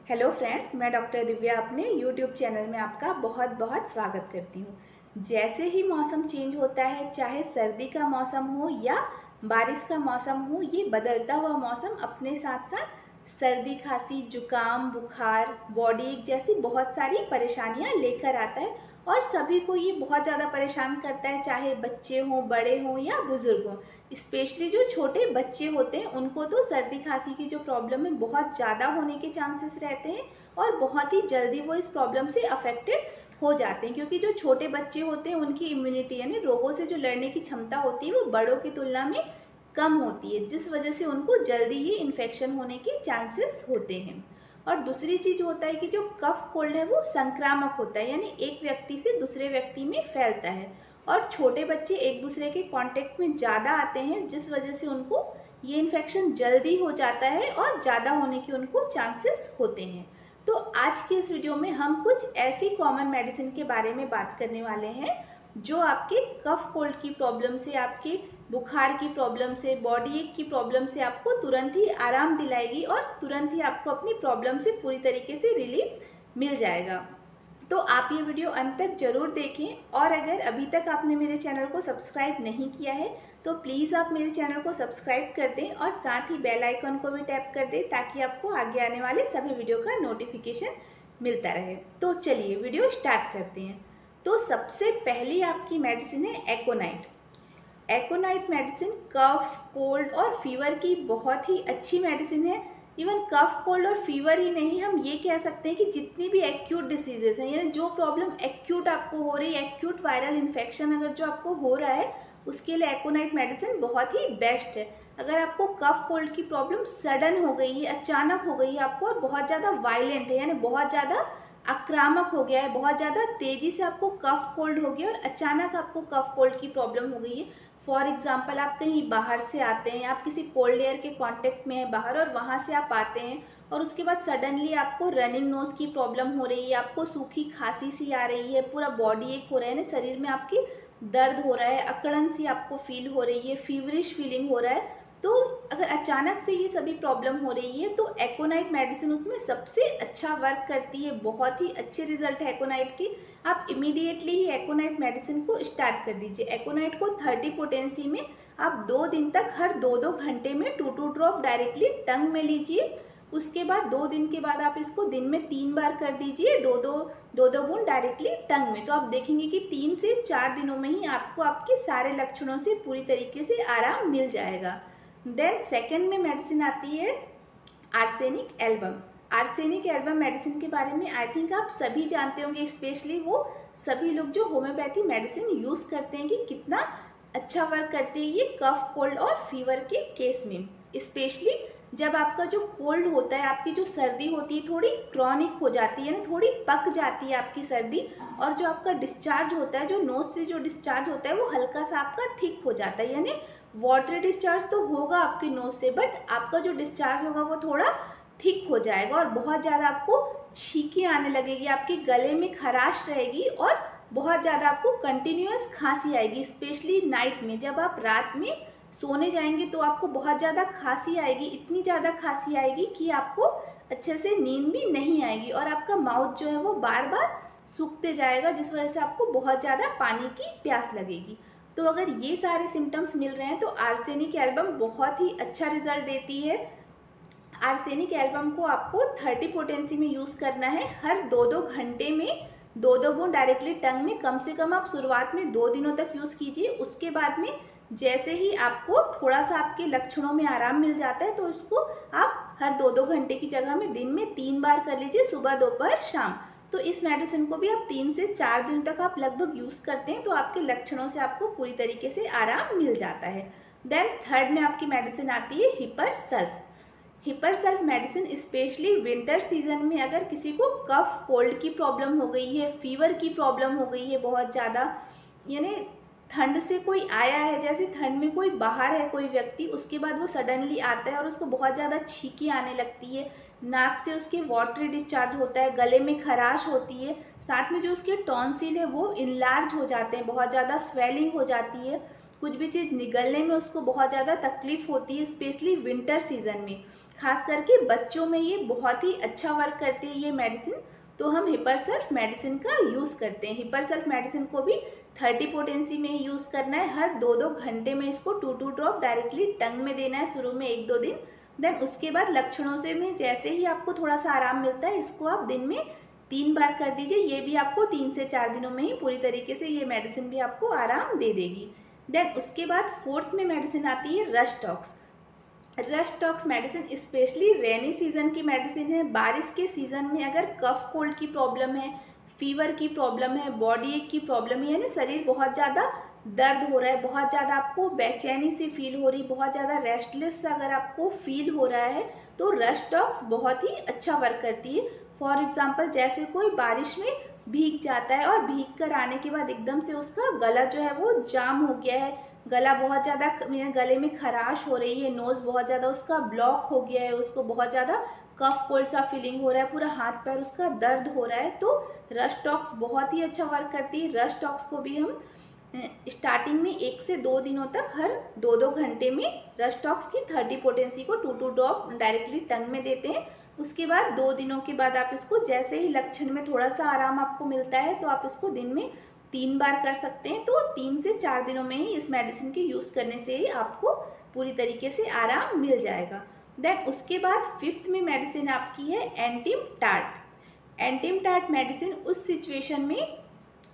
Hello friends, मैं doctor Divya अपने YouTube channel में आपका बहुत बहुत स्वागत करती हूँ। जैसे ही मौसम चेंज होता है, चाहे सर्दी का मौसम हो या बारिश का मौसम हो, ये बदलता हुआ मौसम अपने साथ साथ सर्दी, खांसी, जुकाम, बुखार, बॉडी एक जैसी बहुत सारी परेशानियाँ लेकर आता है और सभी को ये बहुत ज़्यादा परेशान करता है, चाहे बच्चे हों, बड़े हों या बुज़ुर्ग हों। स्पेशली जो छोटे बच्चे होते हैं उनको तो सर्दी खांसी की जो प्रॉब्लम है बहुत ज़्यादा होने के चांसेस रहते हैं और बहुत ही जल्दी वो इस प्रॉब्लम से अफेक्टेड हो जाते हैं, क्योंकि जो छोटे बच्चे होते हैं उनकी इम्यूनिटी यानी रोगों से जो लड़ने की क्षमता होती है वो बड़ों की तुलना में कम होती है, जिस वजह से उनको जल्दी ही इन्फेक्शन होने के चांसेस होते हैं। और दूसरी चीज़ होता है कि जो कफ कोल्ड है वो संक्रामक होता है, यानी एक व्यक्ति से दूसरे व्यक्ति में फैलता है और छोटे बच्चे एक दूसरे के कांटेक्ट में ज़्यादा आते हैं, जिस वजह से उनको ये इन्फेक्शन जल्दी हो जाता है और ज़्यादा होने के उनको चांसेस होते हैं। तो आज के इस वीडियो में हम कुछ ऐसी कॉमन मेडिसिन के बारे में बात करने वाले हैं जो आपके कफ कोल्ड की प्रॉब्लम से, आपके बुखार की प्रॉब्लम से, बॉडी एक की प्रॉब्लम से आपको तुरंत ही आराम दिलाएगी और तुरंत ही आपको अपनी प्रॉब्लम से पूरी तरीके से रिलीफ मिल जाएगा। तो आप ये वीडियो अंत तक जरूर देखें और अगर अभी तक आपने मेरे चैनल को सब्सक्राइब नहीं किया है तो प्लीज़ आप मेरे चैनल को सब्सक्राइब कर दें और साथ ही बेल आइकन को भी टैप कर दें ताकि आपको आगे आने वाले सभी वीडियो का नोटिफिकेशन मिलता रहे। तो चलिए वीडियो स्टार्ट करते हैं। तो सबसे पहली आपकी मेडिसिन है एकोनाइट। एकोनाइट मेडिसिन कफ, कोल्ड और फीवर की बहुत ही अच्छी मेडिसिन है। इवन कफ, कोल्ड और फीवर ही नहीं, हम ये कह सकते हैं कि जितनी भी एक्यूट डिसीजेस हैं, यानी जो प्रॉब्लम एक्यूट आपको हो रही है, एक्यूट वायरल इन्फेक्शन अगर जो आपको हो रहा है, उसके लिए एकोनाइट मेडिसिन बहुत ही बेस्ट है। अगर आपको कफ कोल्ड की प्रॉब्लम सडन हो गई है, अचानक हो गई है आपको और बहुत ज़्यादा वायलेंट है, यानी बहुत ज़्यादा आक्रामक हो गया है, बहुत ज़्यादा तेज़ी से आपको कफ कोल्ड हो गया और अचानक आपको कफ कोल्ड की प्रॉब्लम हो गई है। फॉर एग्जाम्पल, आप कहीं बाहर से आते हैं, आप किसी कोल्ड एयर के कांटेक्ट में हैं बाहर और वहाँ से आप आते हैं और उसके बाद सडनली आपको रनिंग नोज की प्रॉब्लम हो रही है, आपको सूखी खांसी सी आ रही है, पूरा बॉडी एक हो रहा है ना, शरीर में आपकी दर्द हो रहा है, अकड़न सी आपको फील हो रही है, फीवरिश फीलिंग हो रहा है। तो अगर अचानक से ये सभी प्रॉब्लम हो रही है तो एकोनाइट मेडिसिन उसमें सबसे अच्छा वर्क करती है। बहुत ही अच्छे रिजल्ट है एकोनाइट की। आप इमीडिएटली ही एकोनाइट मेडिसिन को स्टार्ट कर दीजिए। एकोनाइट को 30 पोटेंसी में आप 2 दिन तक हर 2-2 घंटे में 2-2 ड्रॉप डायरेक्टली टंग में लीजिए। उसके बाद 2 दिन के बाद आप इसको दिन में 3 बार कर दीजिए, 2-2 बूंद डायरेक्टली टंग में। तो आप देखेंगे कि 3 से 4 दिनों में ही आपको आपके सारे लक्षणों से पूरी तरीके से आराम मिल जाएगा। देन सेकेंड में मेडिसिन आती है arsenic album. Arsenic album medicine के बारे में आई थिंक आप सभी जानते होंगे, स्पेशली वो सभी लोग जो होम्योपैथी मेडिसिन यूज़ करते हैं कि कितना अच्छा वर्क करती है ये कफ, कोल्ड और फीवर के केस में। स्पेशली जब आपका जो कोल्ड होता है, आपकी जो सर्दी होती है थोड़ी क्रॉनिक हो जाती है, यानी थोड़ी पक जाती है आपकी सर्दी, और जो आपका डिस्चार्ज होता है, जो नोज से जो डिस्चार्ज होता है वो हल्का सा आपका थिक हो जाता है, यानी वाटर डिस्चार्ज तो होगा आपकी नोज से, बट आपका जो डिस्चार्ज होगा वो थोड़ा थिक हो जाएगा और बहुत ज़्यादा आपको छींकें आने लगेगी, आपके गले में खराश रहेगी और बहुत ज़्यादा आपको कंटिन्यूअस खांसी आएगी। स्पेशली नाइट में जब आप रात में सोने जाएंगे तो आपको बहुत ज़्यादा खांसी आएगी, इतनी ज़्यादा खांसी आएगी कि आपको अच्छे से नींद भी नहीं आएगी और आपका माउथ जो है वो बार बार सूखते जाएगा, जिस वजह से आपको बहुत ज़्यादा पानी की प्यास लगेगी। तो अगर ये सारे सिम्टम्स मिल रहे हैं तो आर्सेनिक एल्बम बहुत ही अच्छा रिजल्ट देती है। आर्सेनिक एल्बम को आपको 30 पोटेंसी में यूज़ करना है। हर 2-2 घंटे में 2-2 बूंद डायरेक्टली टंग में कम से कम आप शुरुआत में 2 दिनों तक यूज़ कीजिए। उसके बाद में जैसे ही आपको थोड़ा सा आपके लक्षणों में आराम मिल जाता है तो उसको आप हर 2-2 घंटे की जगह में दिन में 3 बार कर लीजिए, सुबह, दोपहर, शाम। तो इस मेडिसिन को भी आप 3 से 4 दिन तक आप लगभग यूज़ करते हैं तो आपके लक्षणों से आपको पूरी तरीके से आराम मिल जाता है। देन थर्ड में आपकी मेडिसिन आती है hepar sulph. Hepar sulph medicine specially winter season में अगर किसी को कफ, कोल्ड की प्रॉब्लम हो गई है, फीवर की प्रॉब्लम हो गई है बहुत ज़्यादा, यानी ठंड से कोई आया है, जैसे ठंड में कोई बाहर है कोई व्यक्ति, उसके बाद वो सडनली आता है और उसको बहुत ज़्यादा छींकें आने लगती है, नाक से उसके वाटर डिस्चार्ज होता है, गले में खराश होती है, साथ में जो उसके टॉन्सिल है वो इनलार्ज हो जाते हैं, बहुत ज़्यादा स्वेलिंग हो जाती है, कुछ भी चीज़ निगलने में उसको बहुत ज़्यादा तकलीफ होती है, स्पेशली विंटर सीजन में। खास करके बच्चों में ये बहुत ही अच्छा वर्क करती है ये मेडिसिन। तो हम हिपरसल्फ मेडिसिन का यूज़ करते हैं। हिपरसल्फ मेडिसिन को भी 30 पोटेंसी में ही यूज़ करना है। हर 2-2 घंटे में इसको 2-2 ड्रॉप डायरेक्टली टंग में देना है, शुरू में 1-2 दिन। देन उसके बाद लक्षणों से में जैसे ही आपको थोड़ा सा आराम मिलता है, इसको आप दिन में 3 बार कर दीजिए। ये भी आपको 3 से 4 दिनों में ही पूरी तरीके से ये मेडिसिन भी आपको आराम दे देगी। देन उसके बाद 4th में मेडिसिन आती है rhus tox. Rhus tox medicine specially rainy season की मेडिसिन है। बारिश के सीजन में अगर कफ कोल्ड की प्रॉब्लम है, फीवर की प्रॉब्लम है, बॉडी एक की प्रॉब्लम है, यानी शरीर बहुत ज़्यादा दर्द हो रहा है, बहुत ज़्यादा आपको बेचैनी सी फील हो रही, बहुत ज़्यादा रेस्टलेस सा अगर आपको फील हो रहा है, तो रस्टॉक्स बहुत ही अच्छा वर्क करती है। फॉर एग्जाम्पल जैसे कोई बारिश में भीग जाता है और भीग कर आने के बाद एकदम से उसका गला जो है वो जाम हो गया है, गला बहुत ज़्यादा, गले में खराश हो रही है, नोज़ बहुत ज़्यादा उसका ब्लॉक हो गया है, उसको बहुत ज़्यादा कफ कोल्ड सा फीलिंग हो रहा है, पूरा हाथ पैर उसका दर्द हो रहा है, तो रस्टॉक्स बहुत ही अच्छा वर्क करती है। रस्टॉक्स को भी हम स्टार्टिंग में 1 से 2 दिनों तक हर 2-2 घंटे में रस्टॉक्स की 30 पोटेंसी को 2-2 ड्रॉप डायरेक्टली टंग में देते हैं। उसके बाद 2 दिनों के बाद आप इसको, जैसे ही लक्षण में थोड़ा सा आराम आपको मिलता है, तो आप इसको दिन में 3 बार कर सकते हैं। तो 3 से 4 दिनों में ही इस मेडिसिन के यूज़ करने से ही आपको पूरी तरीके से आराम मिल जाएगा। देन उसके बाद 5th में मेडिसिन आपकी है Antim tart. Antim tart medicine उस सिचुएशन में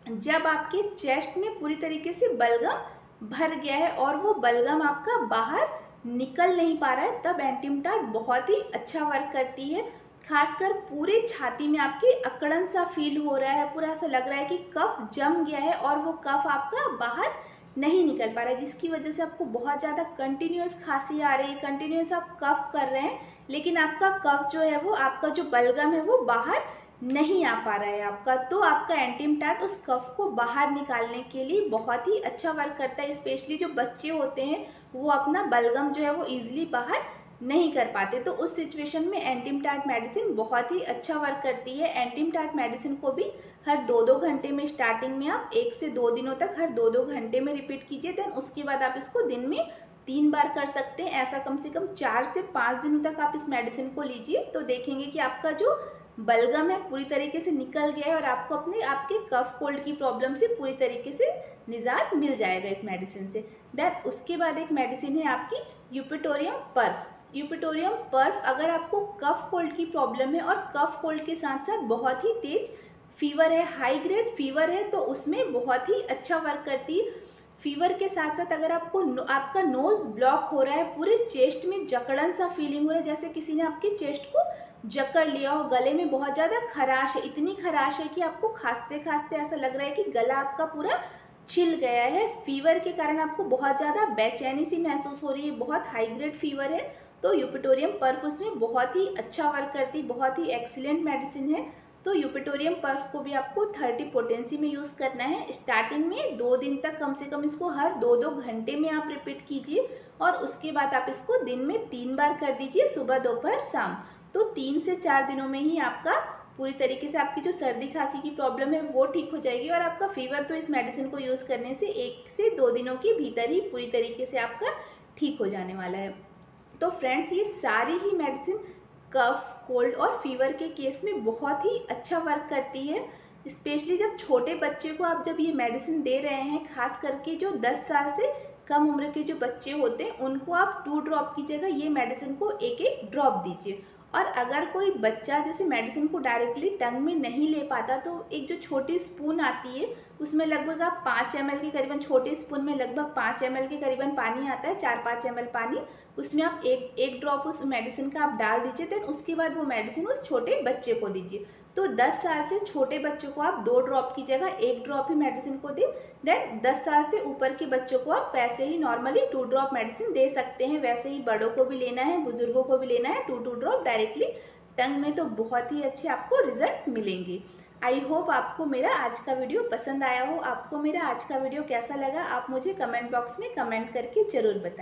जब आपके चेस्ट में पूरी तरीके से बलगम भर गया है और वो बलगम आपका बाहर निकल नहीं पा रहा है, तब एंटिम टार्ट बहुत ही अच्छा वर्क करती है। खासकर पूरे छाती में आपकी अकड़न सा फील हो रहा है, पूरा ऐसा लग रहा है कि कफ जम गया है और वो कफ आपका बाहर नहीं निकल पा रहा है, जिसकी वजह से आपको बहुत ज़्यादा कंटिन्यूअस खांसी आ रही है, कंटिन्यूअस आप कफ कर रहे हैं, लेकिन आपका कफ जो है वो, आपका जो बलगम है वो बाहर नहीं आ पा रहा है आपका। तो आपका एंटिम टार्ट उस कफ को बाहर निकालने के लिए बहुत ही अच्छा वर्क करता है। स्पेशली जो बच्चे होते हैं वो अपना बलगम जो है वो ईजिली बाहर नहीं कर पाते, तो उस सिचुएशन में एंटिम टार्ट मेडिसिन बहुत ही अच्छा वर्क करती है। एंटिम टार्ट मेडिसिन को भी हर 2-2 घंटे में, स्टार्टिंग में आप 1 से 2 दिनों तक हर 2-2 घंटे में रिपीट कीजिए। देन उसके बाद आप इसको दिन में 3 बार कर सकते हैं। ऐसा कम से कम 4 से 5 दिनों तक आप इस मेडिसिन को लीजिए, तो देखेंगे कि आपका जो बलगम है पूरी तरीके से निकल गया है और आपको आपके कफ कोल्ड की प्रॉब्लम से पूरी तरीके से निजात मिल जाएगा इस मेडिसिन से। देन उसके बाद एक मेडिसिन है आपकी यूपिटोरियम पर्फ। यूपिटोरियम पर्फ, अगर आपको कफ कोल्ड की प्रॉब्लम है और कफ कोल्ड के साथ साथ बहुत ही तेज फीवर है, हाई ग्रेड फीवर है, तो उसमें बहुत ही अच्छा वर्क करती है। फीवर के साथ साथ अगर आपको आपका नोज ब्लॉक हो रहा है, पूरे चेस्ट में जकड़न सा फीलिंग हो रहा है, जैसे किसी ने आपके चेस्ट को जकड़ लिया हो, गले में बहुत ज़्यादा खराश है, इतनी खराश है कि आपको खांसते खांसते ऐसा लग रहा है कि गला आपका पूरा छिल गया है, फीवर के कारण आपको बहुत ज़्यादा बेचैनी सी महसूस हो रही है, बहुत हाई ग्रेड फीवर है, तो यूपिटोरियम पर्फ उसमें बहुत ही अच्छा वर्क करती, बहुत ही एक्सीलेंट मेडिसिन है। तो यूपिटोरियम पर्फ को भी आपको 30 पोटेंसी में यूज़ करना है। स्टार्टिंग में 2 दिन तक कम से कम इसको हर 2-2 घंटे में आप रिपीट कीजिए और उसके बाद आप इसको दिन में 3 बार कर दीजिए, सुबह, दोपहर, शाम। तो 3 से 4 दिनों में ही आपका पूरी तरीके से आपकी जो सर्दी खांसी की प्रॉब्लम है वो ठीक हो जाएगी और आपका फीवर तो इस मेडिसिन को यूज़ करने से 1 से 2 दिनों के भीतर ही पूरी तरीके से आपका ठीक हो जाने वाला है। तो फ्रेंड्स, ये सारी ही मेडिसिन कफ, कोल्ड और फीवर के केस में बहुत ही अच्छा वर्क करती है। स्पेशली जब छोटे बच्चे को आप जब ये मेडिसिन दे रहे हैं, खास करके जो 10 साल से कम उम्र के जो बच्चे होते हैं, उनको आप 2 ड्रॉप की जगह ये मेडिसिन को 1-1 ड्रॉप दीजिए। और अगर कोई बच्चा जैसे मेडिसिन को डायरेक्टली टंग में नहीं ले पाता, तो एक जो छोटी स्पून आती है उसमें लगभग आप 5 ml के करीबन, छोटे स्पून में लगभग 5 ml के करीबन पानी आता है, 4-5 ml पानी, उसमें आप एक ड्रॉप उस मेडिसिन का आप डाल दीजिए। देन उसके बाद वो मेडिसिन उस छोटे बच्चे को दीजिए। तो 10 साल से छोटे बच्चों को आप 2 ड्रॉप की जगह 1 ड्रॉप ही मेडिसिन को दें। देन 10 साल से ऊपर के बच्चों को आप वैसे ही नॉर्मली 2 ड्रॉप मेडिसिन दे सकते हैं। वैसे ही बड़ों को भी लेना है, बुजुर्गों को भी लेना है, 2-2 ड्रॉप डायरेक्टली टंग में, तो बहुत ही अच्छे आपको रिजल्ट मिलेंगे। आई होप आपको मेरा आज का वीडियो पसंद आया हो। आपको मेरा आज का वीडियो कैसा लगा, आप मुझे कमेंट बॉक्स में कमेंट करके ज़रूर बताएं।